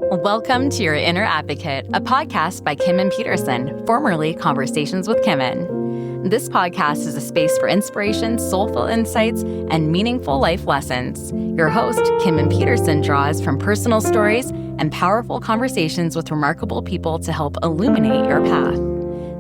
Welcome to Your Inner Advocate, a podcast by Kimen Petersen, formerly Conversations with Kimen. This podcast is a space for inspiration, soulful insights, and meaningful life lessons. Your host, Kimen Petersen, draws from personal stories and powerful conversations with remarkable people to help illuminate your path.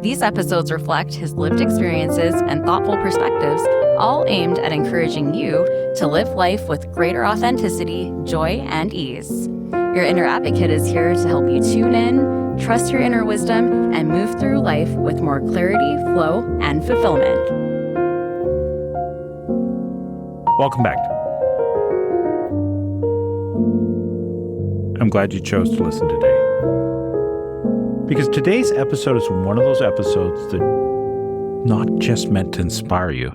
These episodes reflect his lived experiences and thoughtful perspectives, all aimed at encouraging you to live life with greater authenticity, joy, and ease. Your Inner Advocate is here to help you tune in, trust your inner wisdom, and move through life with more clarity, flow, and fulfillment. Welcome back. I'm glad you chose to listen today. Because today's episode is one of those episodes that not just meant to inspire you,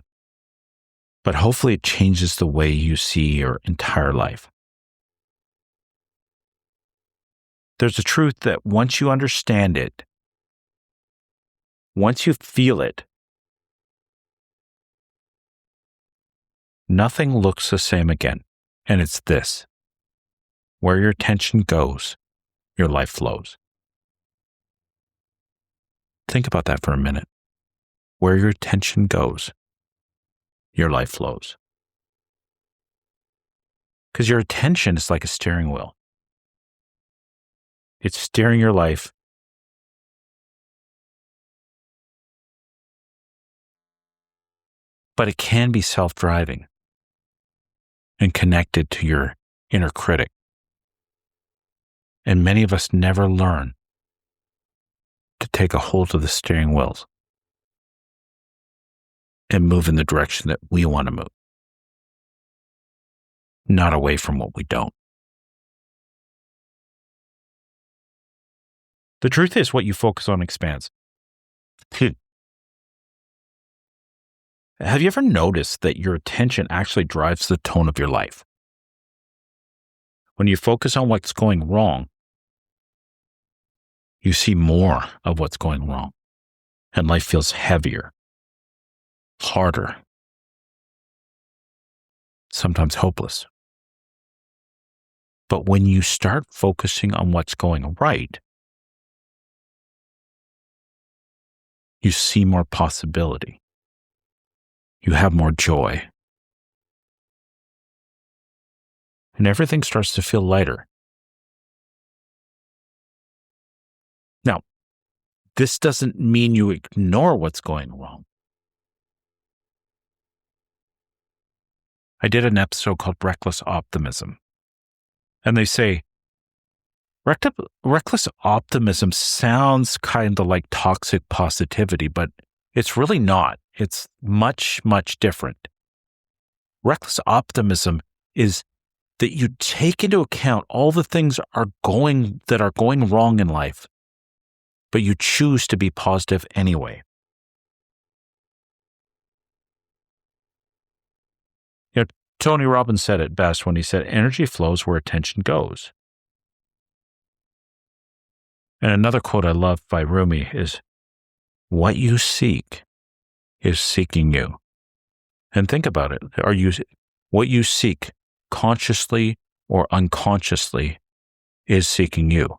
but hopefully it changes the way you see your entire life. There's a truth that once you understand it, once you feel it, nothing looks the same again. And it's this: where your attention goes, your life flows. Think about that for a minute. Where your attention goes, your life flows. Because your attention is like a steering wheel. It's steering your life. But it can be self-driving and connected to your inner critic. And many of us never learn to take a hold of the steering wheels and move in the direction that we want to move, not away from what we don't. The truth is, what you focus on expands. Have you ever noticed that your attention actually drives the tone of your life? When you focus on what's going wrong, you see more of what's going wrong, and life feels heavier, harder, sometimes hopeless. But when you start focusing on what's going right, you see more possibility. You have more joy. And everything starts to feel lighter. Now, this doesn't mean you ignore what's going wrong. I did an episode called Reckless Optimism. And they say, reckless optimism sounds kind of like toxic positivity, but it's really not. It's much, much different. Reckless optimism is that you take into account all the things that are going wrong in life, but you choose to be positive anyway. You know, Tony Robbins said it best when he said, energy flows where attention goes. And another quote I love by Rumi is, what you seek is seeking you. And think about it. What you seek, consciously or unconsciously, is seeking you.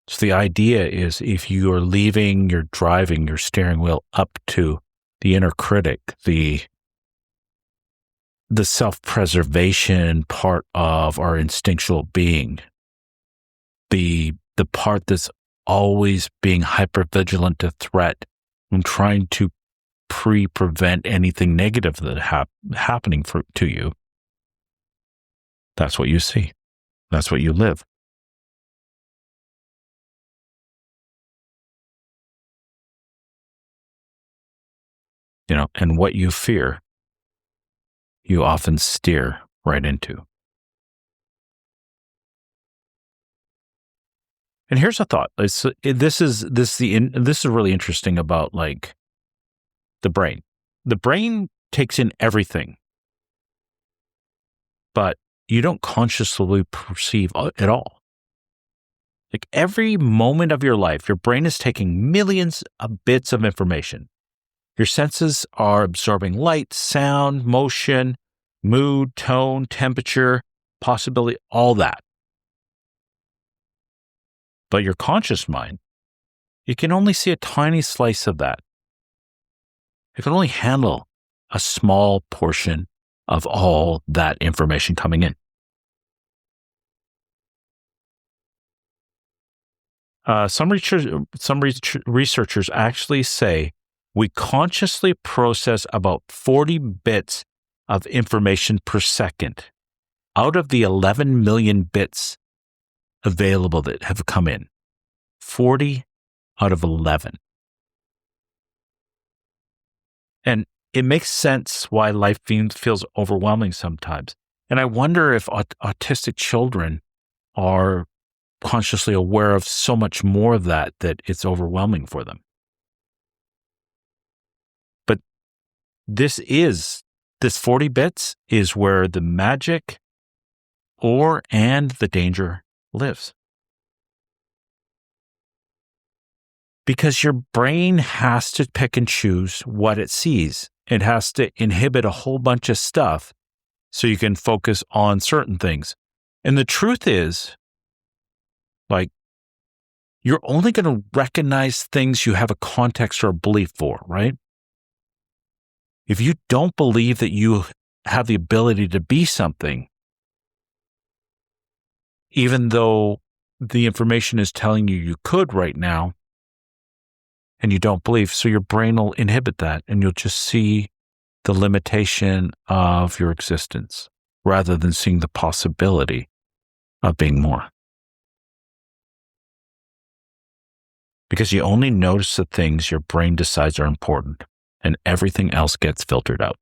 So the idea is, if you are you're driving your steering wheel up to the inner critic, the self-preservation part of our instinctual being, the part that's always being hypervigilant to threat and trying to prevent anything negative that happening to you. That's what you see. That's what you live. And what you fear, you often steer right into. And here's a thought. This is really interesting about the brain. The brain takes in everything, but you don't consciously perceive it all. Every moment of your life, your brain is taking millions of bits of information. Your senses are absorbing light, sound, motion, mood, tone, temperature, possibility, all that. But your conscious mind, it can only see a tiny slice of that. It can only handle a small portion of all that information coming in. Some researchers actually say we consciously process about 40 bits of information per second out of the 11 million bits available that have come in. 40 out of 11. And it makes sense why life feels overwhelming sometimes. And I wonder if autistic children are consciously aware of so much more of that it's overwhelming for them. But this 40 bits is where the magic and the danger lives. Because your brain has to pick and choose what it sees. It has to inhibit a whole bunch of stuff so you can focus on certain things. And the truth is, like, you're only going to recognize things you have a context or a belief for, right? If you don't believe that you have the ability to be something, even though the information is telling you could right now, and you don't believe, so your brain will inhibit that, and you'll just see the limitation of your existence rather than seeing the possibility of being more. Because you only notice the things your brain decides are important, and everything else gets filtered out.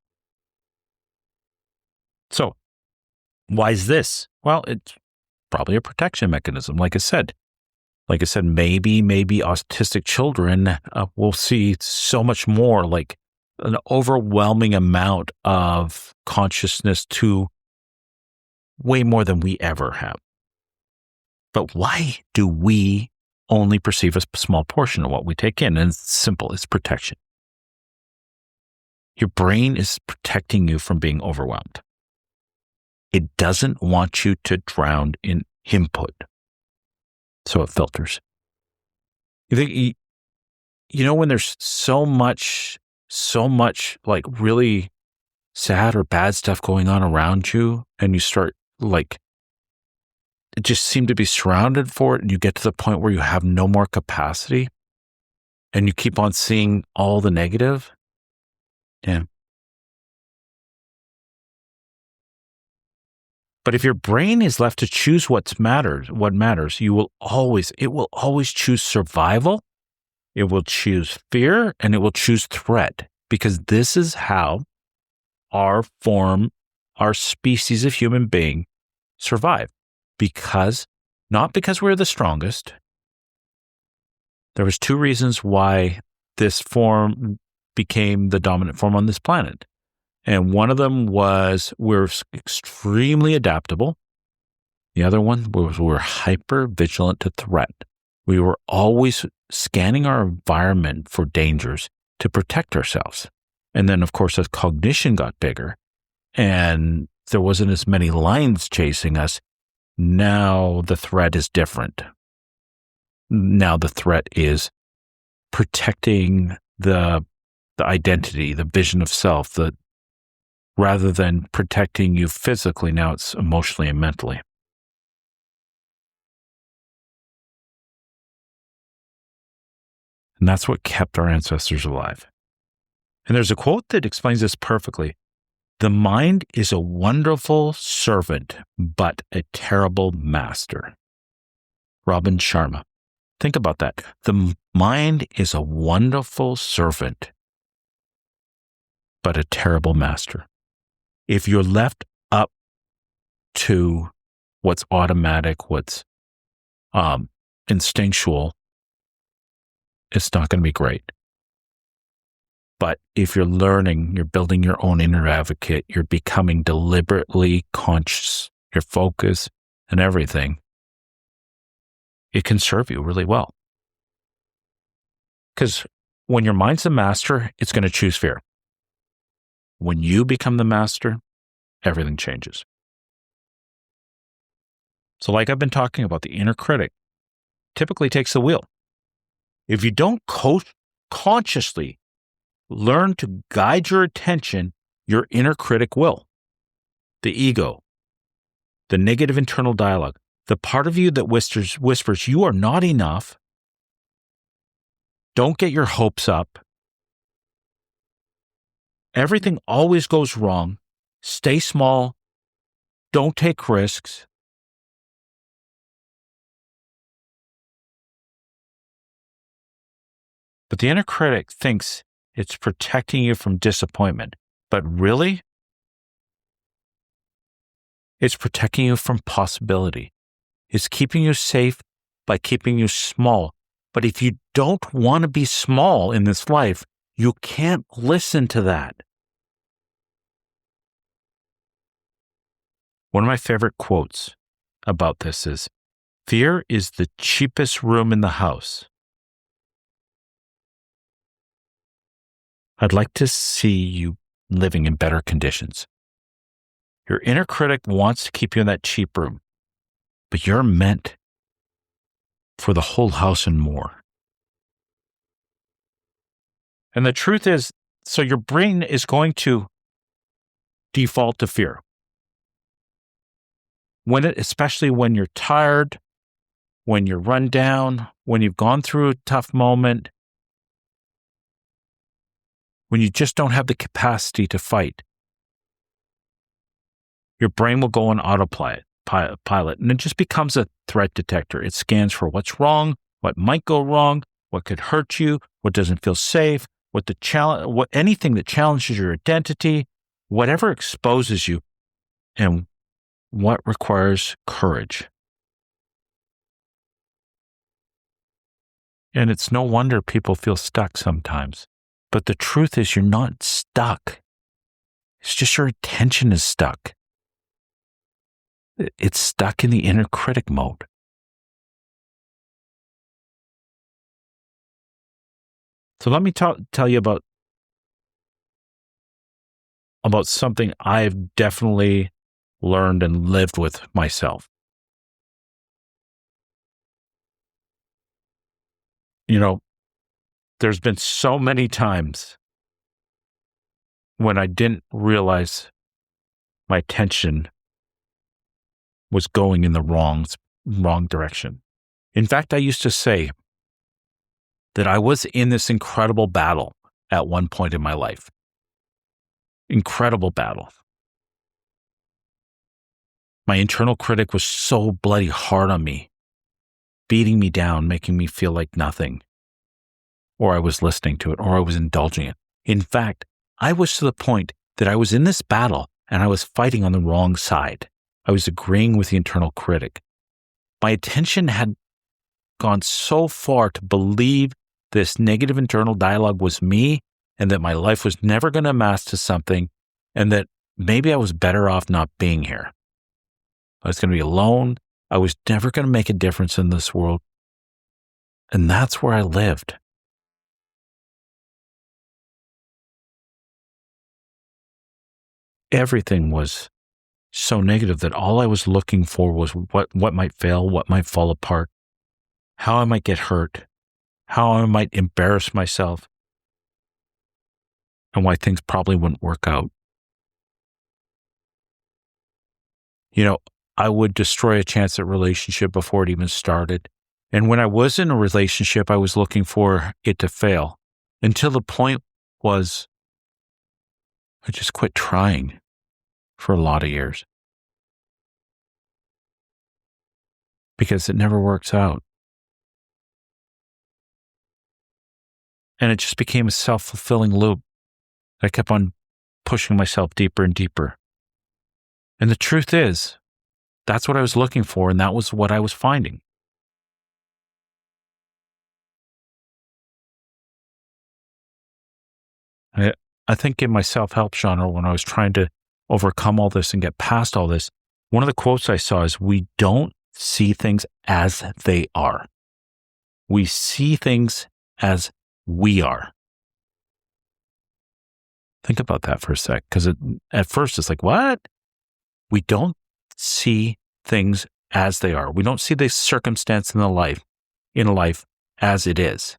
So, why is this? Well, it's probably a protection mechanism. Like I said, maybe autistic children will see so much more, like an overwhelming amount of consciousness to way more than we ever have. But why do we only perceive a small portion of what we take in? And it's simple, it's protection. Your brain is protecting you from being overwhelmed. It doesn't want you to drown in input. So it filters. You think, when there's so much like really sad or bad stuff going on around you, and you start just seem to be surrounded for it, and you get to the point where you have no more capacity, and you keep on seeing all the negative. Yeah. But if your brain is left to choose what matters, it will always choose survival, it will choose fear, and it will choose threat, because this is how our species of human being survive. Not because we're the strongest. There was 2 reasons why this form became the dominant form on this planet. And one of them was we're extremely adaptable. The other one was we're hyper vigilant to threat. We were always scanning our environment for dangers to protect ourselves. And then, of course, as cognition got bigger and there wasn't as many lions chasing us, now the threat is different. Now the threat is protecting the identity, the vision of self, rather than protecting you physically. Now it's emotionally and mentally. And that's what kept our ancestors alive. And there's a quote that explains this perfectly. The mind is a wonderful servant, but a terrible master. Robin Sharma. Think about that. The mind is a wonderful servant, but a terrible master. If you're left up to what's automatic, what's instinctual, it's not going to be great. But if you're learning, you're building your own inner advocate, you're becoming deliberately conscious, your focus and everything, it can serve you really well. Because when your mind's the master, it's going to choose fear. When you become the master, everything changes. So like I've been talking about, the inner critic, typically takes the wheel. If you don't consciously learn to guide your attention, your inner critic will. The ego, the negative internal dialogue, the part of you that whispers, you are not enough. Don't get your hopes up. Everything always goes wrong. Stay small. Don't take risks. But the inner critic thinks it's protecting you from disappointment. But really, it's protecting you from possibility. It's keeping you safe by keeping you small. But if you don't want to be small in this life, you can't listen to that. One of my favorite quotes about this is, fear is the cheapest room in the house. I'd like to see you living in better conditions. Your inner critic wants to keep you in that cheap room, but you're meant for the whole house and more. And the truth is, so your brain is going to default to fear. Especially when you're tired, when you're run down, when you've gone through a tough moment, when you just don't have the capacity to fight, your brain will go on autopilot, and it just becomes a threat detector. It scans for what's wrong, what might go wrong, what could hurt you, what doesn't feel safe, anything that challenges your identity, whatever exposes you, and what requires courage. And it's no wonder people feel stuck sometimes. But the truth is, you're not stuck. It's just your attention is stuck. It's stuck in the inner critic mode. So let me tell you about something I've definitely learned and lived with myself. There's been so many times when I didn't realize my attention was going in the wrong direction. In fact, I used to say that I was in this incredible battle at one point in my life. Incredible battle. My internal critic was so bloody hard on me, beating me down, making me feel like nothing. Or I was listening to it, or I was indulging it. In fact, I was to the point that I was in this battle and I was fighting on the wrong side. I was agreeing with the internal critic. My attention had gone so far to believe this negative internal dialogue was me and that my life was never going to amount to something and that maybe I was better off not being here. I was going to be alone. I was never going to make a difference in this world. And that's where I lived. Everything was so negative that all I was looking for was what might fail, what might fall apart, how I might get hurt, how I might embarrass myself, and why things probably wouldn't work out. I would destroy a chance at relationship before it even started. And when I was in a relationship, I was looking for it to fail until the point was I just quit trying for a lot of years because it never works out. And it just became a self-fulfilling loop. I kept on pushing myself deeper and deeper. And the truth is, that's what I was looking for, and that was what I was finding. I think in my self-help genre, when I was trying to overcome all this and get past all this, one of the quotes I saw is, we don't see things as they are. We see things as we are. Think about that for a sec, because at first it's like, what? We don't see things as they are. We don't see the circumstance in the life in life as it is.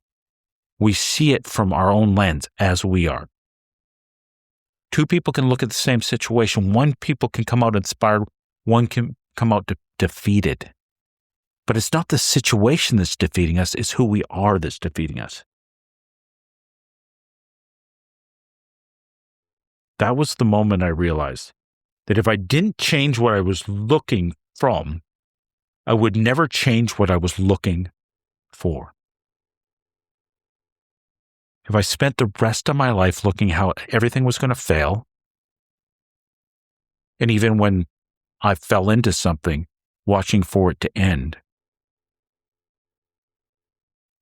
We see it from our own lens as we are. Two people can look at the same situation. One people can come out inspired. One can come out defeated. But it's not the situation that's defeating us. It's who we are that's defeating us. That was the moment I realized that if I didn't change what I was looking from, I would never change what I was looking for. If I spent the rest of my life looking how everything was going to fail, and even when I fell into something, watching for it to end,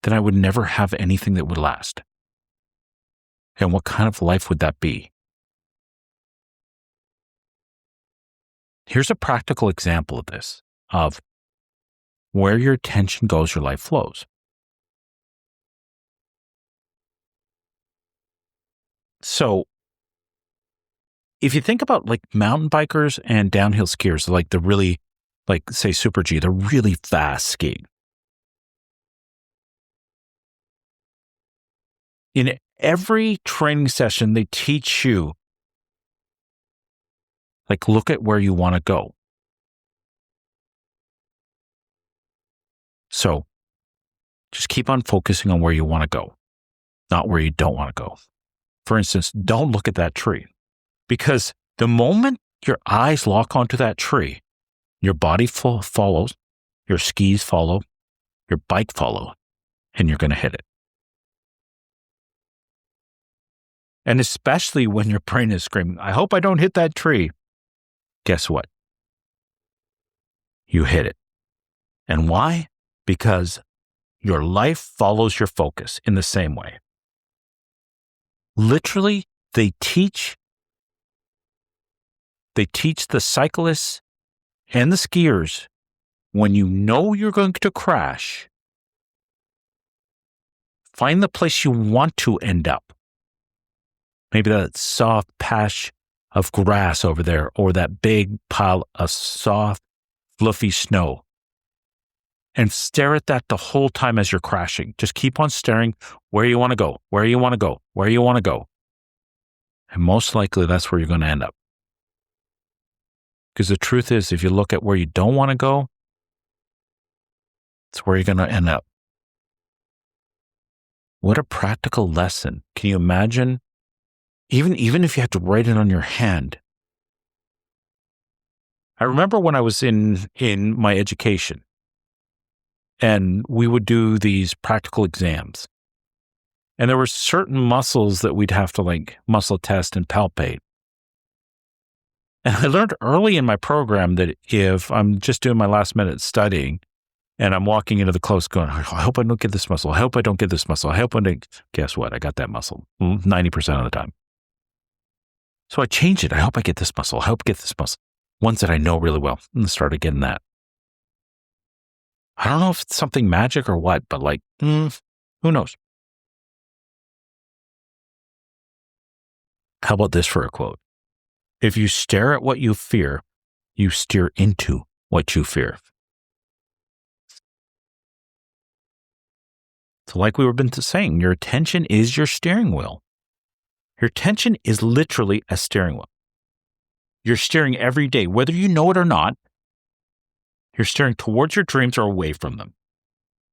then I would never have anything that would last. And what kind of life would that be? Here's a practical example of this, of where your attention goes, your life flows. So if you think about like mountain bikers and downhill skiers, like the really, like say Super G, they're really fast skiing. In every training session, they teach you, like, look at where you want to go. So just keep on focusing on where you want to go, not where you don't want to go. For instance, don't look at that tree, because the moment your eyes lock onto that tree, your body follows, your skis follow, your bike follow, and you're going to hit it. And especially when your brain is screaming, I hope I don't hit that tree. Guess what? You hit it. And why? Because your life follows your focus in the same way. Literally, they teach the cyclists and the skiers, when you know you're going to crash, find the place you want to end up. Maybe that soft patch of grass over there, or that big pile of soft, fluffy snow. And stare at that the whole time as you're crashing. Just keep on staring where you want to go, where you want to go, where you want to go. And most likely that's where you're going to end up. Because the truth is, if you look at where you don't want to go, it's where you're going to end up. What a practical lesson. Can you imagine? Even if you had to write it on your hand. I remember when I was in my education, and we would do these practical exams. And there were certain muscles that we'd have to like muscle test and palpate. And I learned early in my program that if I'm just doing my last minute studying and I'm walking into the close going, I hope I don't get this muscle. I hope I don't get this muscle. I hope I don't. Guess what? I got that muscle 90% of the time. So I changed it. I hope I get this muscle. I hope I get this muscle. Ones that I know really well. And started getting that. I don't know if it's something magic or what, but like, who knows? How about this for a quote? If you stare at what you fear, you steer into what you fear. So like we were been saying, your attention is your steering wheel. Your attention is literally a steering wheel. You're steering every day, whether you know it or not. You're steering towards your dreams or away from them,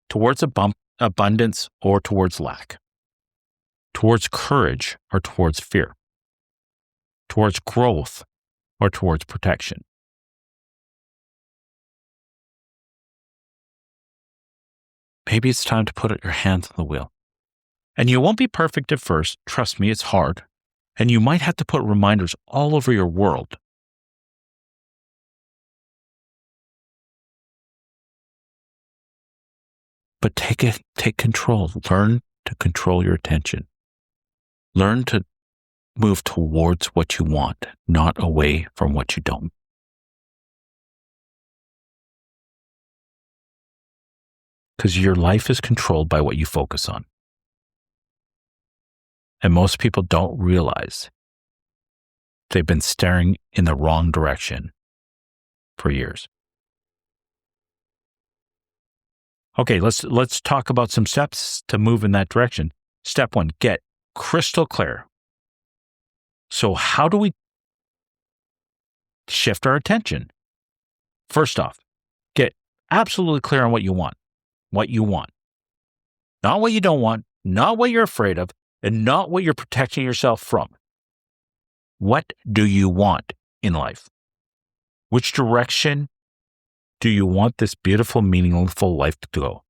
towards abundance or towards lack, towards courage or towards fear, towards growth or towards protection. Maybe it's time to put your hands on the wheel. And you won't be perfect at first. Trust me, it's hard. And you might have to put reminders all over your world. But take control. Learn to control your attention. Learn to move towards what you want, not away from what you don't. Because your life is controlled by what you focus on. And most people don't realize they've been staring in the wrong direction for years. Okay, let's talk about some steps to move in that direction. Step 1, get crystal clear. So how do we shift our attention? First off, get absolutely clear on what you want. What you want. Not what you don't want, not what you're afraid of, and not what you're protecting yourself from. What do you want in life? Which direction do you want this beautiful, meaningful life to go?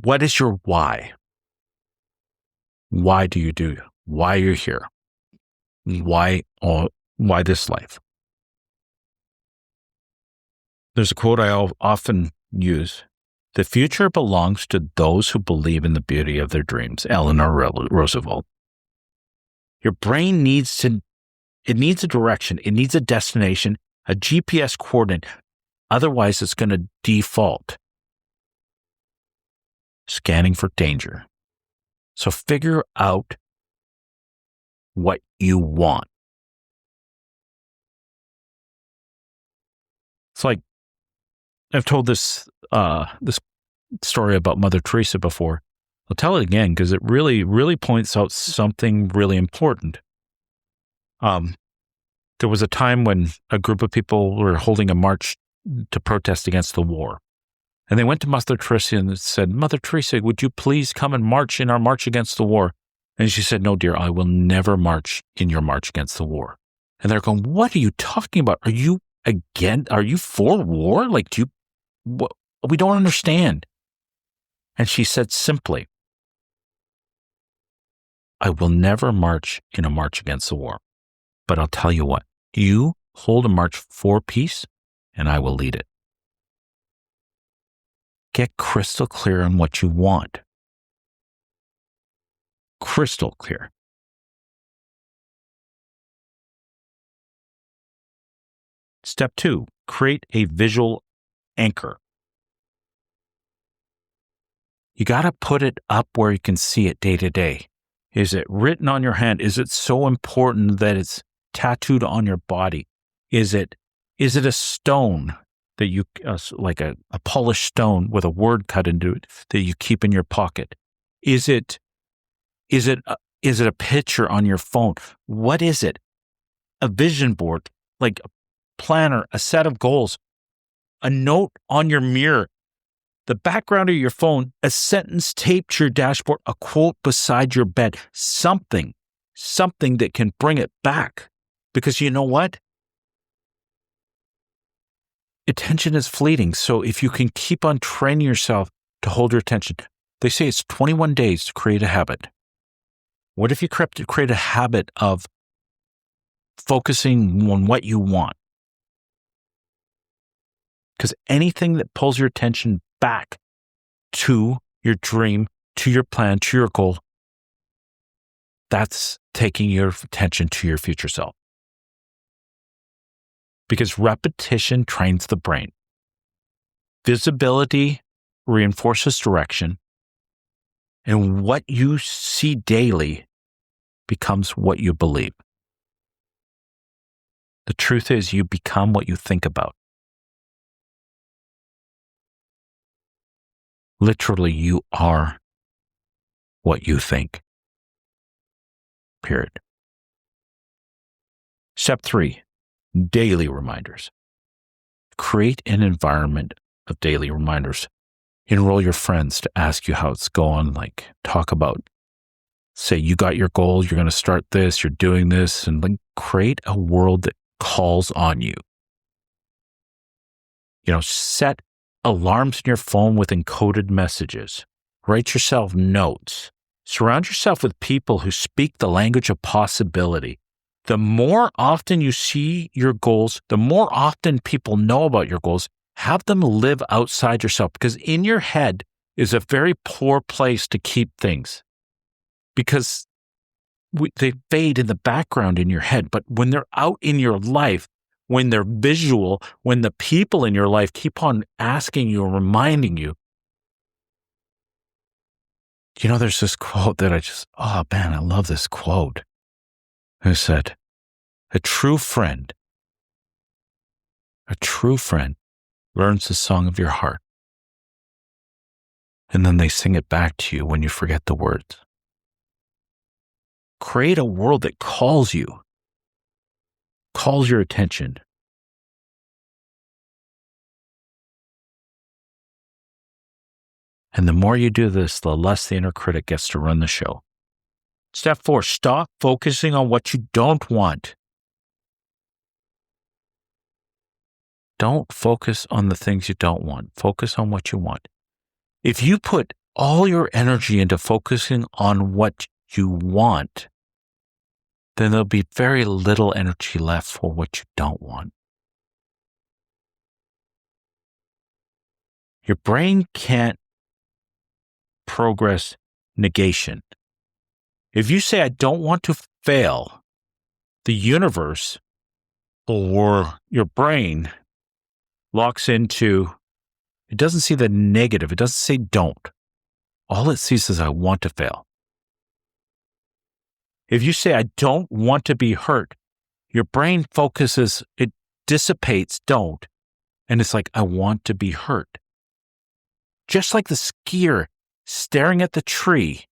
What is your why? Why do you do it? Why are you here? Why this life? There's a quote I often use. The future belongs to those who believe in the beauty of their dreams. Eleanor Roosevelt. Your brain needs a direction. It needs a destination, a GPS coordinate. Otherwise, it's going to default. Scanning for danger. So figure out what you want. It's like I've told this story about Mother Teresa before. I'll tell it again because it really, really points out something really important. There was a time when a group of people were holding a march to protest against the war. And they went to Mother Teresa and said, Mother Teresa, would you please come and march in our march against the war? And she said, no, dear, I will never march in your march against the war. And they're going, what are you talking about? Are you for war? Like, we don't understand. And she said simply, I will never march in a march against the war. But I'll tell you what, you hold a march for peace and I will lead it. Get crystal clear on what you want. Crystal clear. Step 2, create a visual anchor. You got to put it up where you can see it day to day. Is it written on your hand? Is it so important that it's tattooed on your body? Is it a stone that you, like a polished stone with a word cut into it that you keep in your pocket? Is it a picture on your phone? What is it? A vision board, like a planner, a set of goals, a note on your mirror, the background of your phone, a sentence taped to your dashboard, a quote beside your bed, something that can bring it back. Because you know what? Attention is fleeting. So if you can keep on training yourself to hold your attention, they say it's 21 days to create a habit. What if you create a habit of focusing on what you want? Because anything that pulls your attention back to your dream, to your plan, to your goal, that's taking your attention to your future self. Because repetition trains the brain. Visibility reinforces direction. And what you see daily becomes what you believe. The truth is, you become what you think about. Literally, you are what you think. Period. Step 3, daily reminders. Create an environment of daily reminders. Enroll your friends to ask you how it's going, like talk about, say you got your goal, you're going to start this, you're doing this, and like create a world that calls on you. Set alarms in your phone with encoded messages. Write yourself notes. Surround yourself with people who speak the language of possibility. The more often you see your goals, the more often people know about your goals, have them live outside yourself, because in your head is a very poor place to keep things, because they fade in the background in your head. But when they're out in your life, when they're visual, when the people in your life keep on asking you or reminding you, there's this quote that I love this quote. Who said, a true friend learns the song of your heart, And then they sing it back to you when you forget the words. Create a world that calls you, calls your attention. And the more you do this, the less the inner critic gets to run the show. Step 4, stop focusing on what you don't want. Don't focus on the things you don't want. Focus on what you want. If you put all your energy into focusing on what you want, then there'll be very little energy left for what you don't want. Your brain can't progress negation. If you say, I don't want to fail, the universe or your brain locks into, it doesn't see the negative. It doesn't say don't. All it sees is I want to fail. If you say, I don't want to be hurt, your brain focuses, it dissipates don't. And it's like, I want to be hurt. Just like the skier staring at the tree,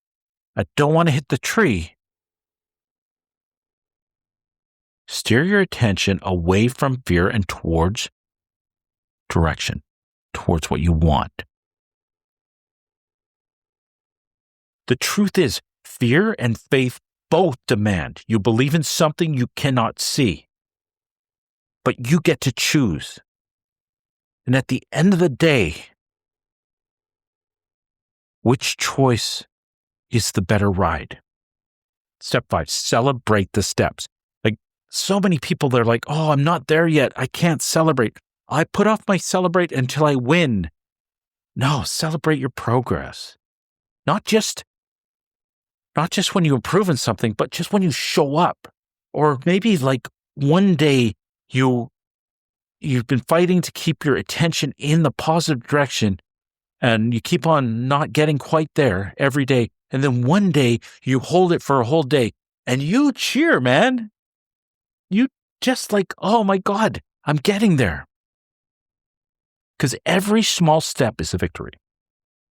I don't want to hit the tree. Steer your attention away from fear and towards direction, towards what you want. The truth is, fear and faith both demand you believe in something you cannot see, but you get to choose. And at the end of the day, which choice is the better ride? Step 5, celebrate the steps. Like so many people, they're like, oh, I'm not there yet. I can't celebrate. I put off my celebrate until I win. No, celebrate your progress. Not just when you improve in something, but just when you show up. Or maybe like one day you've been fighting to keep your attention in the positive direction and you keep on not getting quite there every day. And then one day you hold it for a whole day and you cheer, man. You just like, oh my God, I'm getting there. Because every small step is a victory.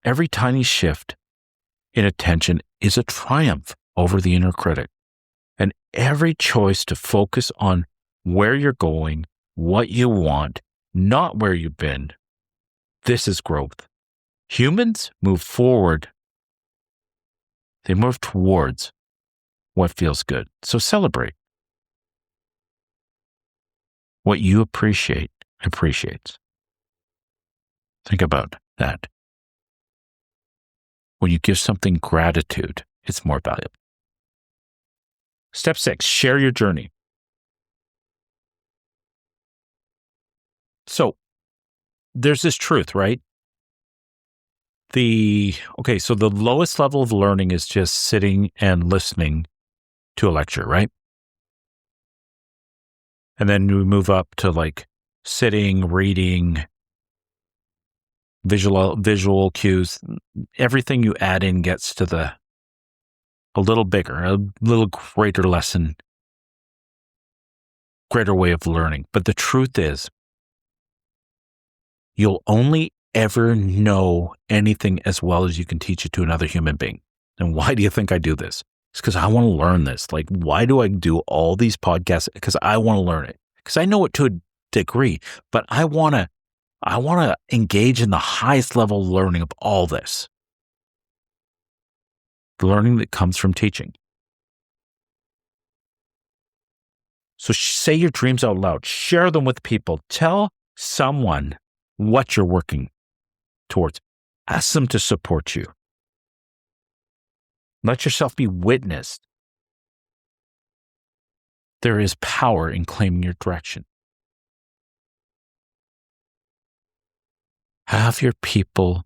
Every tiny shift in attention is a triumph over the inner critic. And every choice to focus on where you're going, what you want, not where you've been, this is growth. Humans move forward. They move towards what feels good. So celebrate. What you appreciate appreciates. Think about that. When you give something gratitude, it's more valuable. Step 6, share your journey. So there's this truth, right? So the lowest level of learning is just sitting and listening to a lecture, right? And then we move up to like sitting, reading, visual cues. Everything you add in gets to a little bigger, a little greater lesson, greater way of learning. But the truth is, you'll only ever know anything as well as you can teach it to another human being. And why do you think I do this? It's because I want to learn this. Like, why do I do all these podcasts? Because I want to learn it. Because I know it to a degree, but I want to engage in the highest level learning of all this. The learning that comes from teaching. So say your dreams out loud. Share them with people. Tell someone what you're working towards. Ask them to support you. Let yourself be witnessed. There is power in claiming your direction. Have your people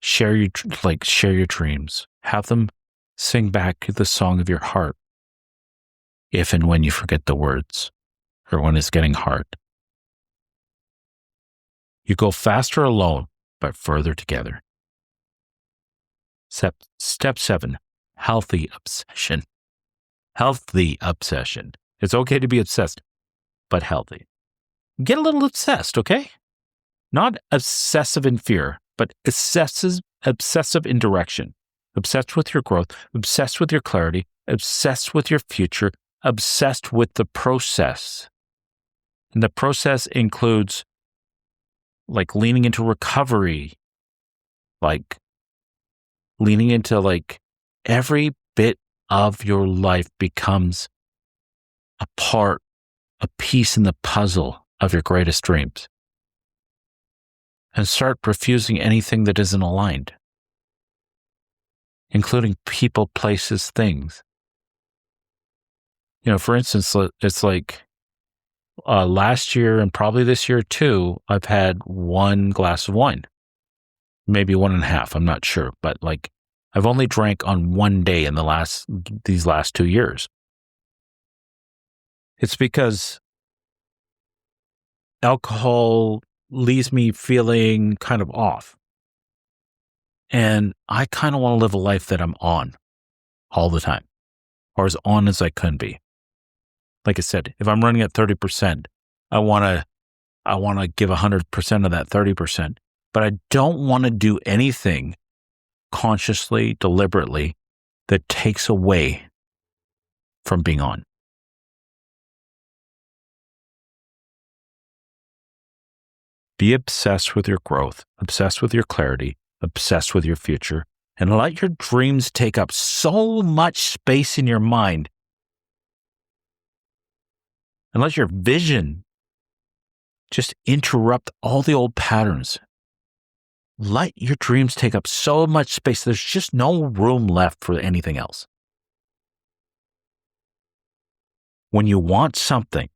share your dreams. Have them sing back the song of your heart if and when you forget the words or when it's getting hard. You go faster alone, but further together. Step 7, healthy obsession. Healthy obsession. It's okay to be obsessed, but healthy. Get a little obsessed, okay? Not obsessive in fear, but obsessive indirection, obsessed with your growth, obsessed with your clarity, obsessed with your future, obsessed with the process. And the process includes like leaning into recovery, like leaning into like every bit of your life becomes a part, a piece in the puzzle of your greatest dreams. And start refusing anything that isn't aligned, including people, places, things. For instance, it's like last year and probably this year too, I've had one glass of wine, maybe one and a half. I'm not sure, but like I've only drank on one day in these last 2 years. It's because alcohol leaves me feeling kind of off. And I kind of want to live a life that I'm on all the time, or as on as I can be. Like I said, if I'm running at 30%, I want to give 100% of that 30%, but I don't want to do anything consciously, deliberately that takes away from being on. Be obsessed with your growth, obsessed with your clarity, obsessed with your future, and let your dreams take up so much space in your mind. And let your vision just interrupt all the old patterns. Let your dreams take up so much space. There's just no room left for anything else. When you want something,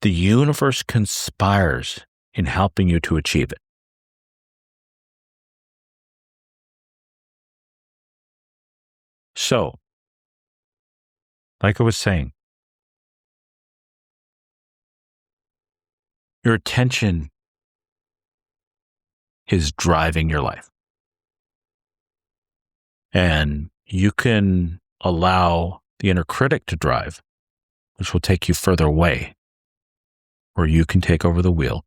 the universe conspires in helping you to achieve it. So, like I was saying, your attention is driving your life. And you can allow the inner critic to drive, which will take you further away, or you can take over the wheel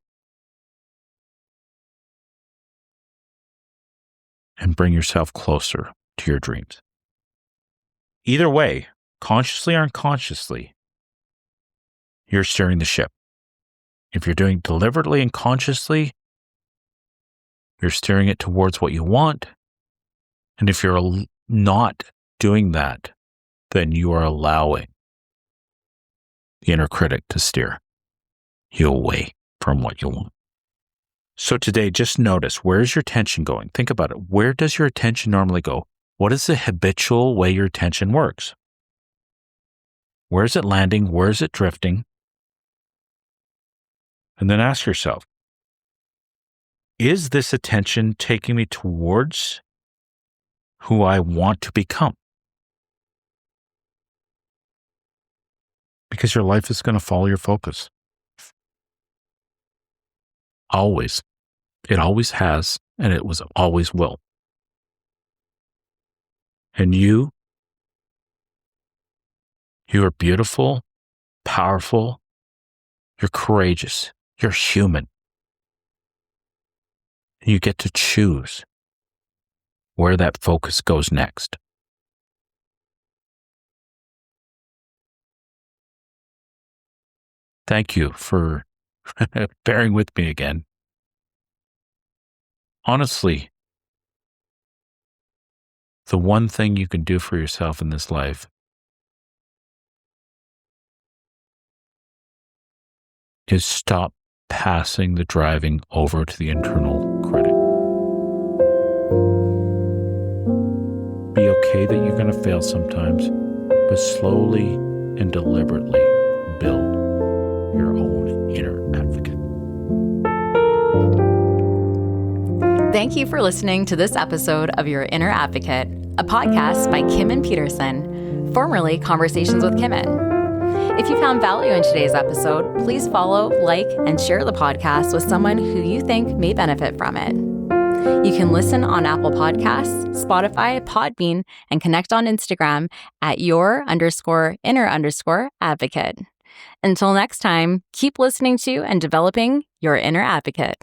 and bring yourself closer to your dreams. Either way, consciously or unconsciously, you're steering the ship. If you're doing deliberately and consciously, you're steering it towards what you want. And if you're not doing that, then you are allowing the inner critic to steer you away from what you want. So today, just notice, where's your attention going? Think about it. Where does your attention normally go? What is the habitual way your attention works? Where is it landing? Where is it drifting? And then ask yourself, is this attention taking me towards who I want to become? Because your life is going to follow your focus. Always. It always has, and it always will. And you are beautiful, powerful, you're courageous, you're human. You get to choose where that focus goes next. Thank you for bearing with me again. Honestly, the one thing you can do for yourself in this life is stop passing the driving over to the internal critic. Be okay that you're going to fail sometimes, but slowly and deliberately build your own inner advocate. Thank you for listening to this episode of Your Inner Advocate, a podcast by Kimen Petersen, formerly Conversations with Kimen. If you found value in today's episode, please follow, like, and share the podcast with someone who you think may benefit from it. You can listen on Apple Podcasts, Spotify, Podbean, and connect on Instagram at your_inner_advocate. Until next time, keep listening to and developing your inner advocate.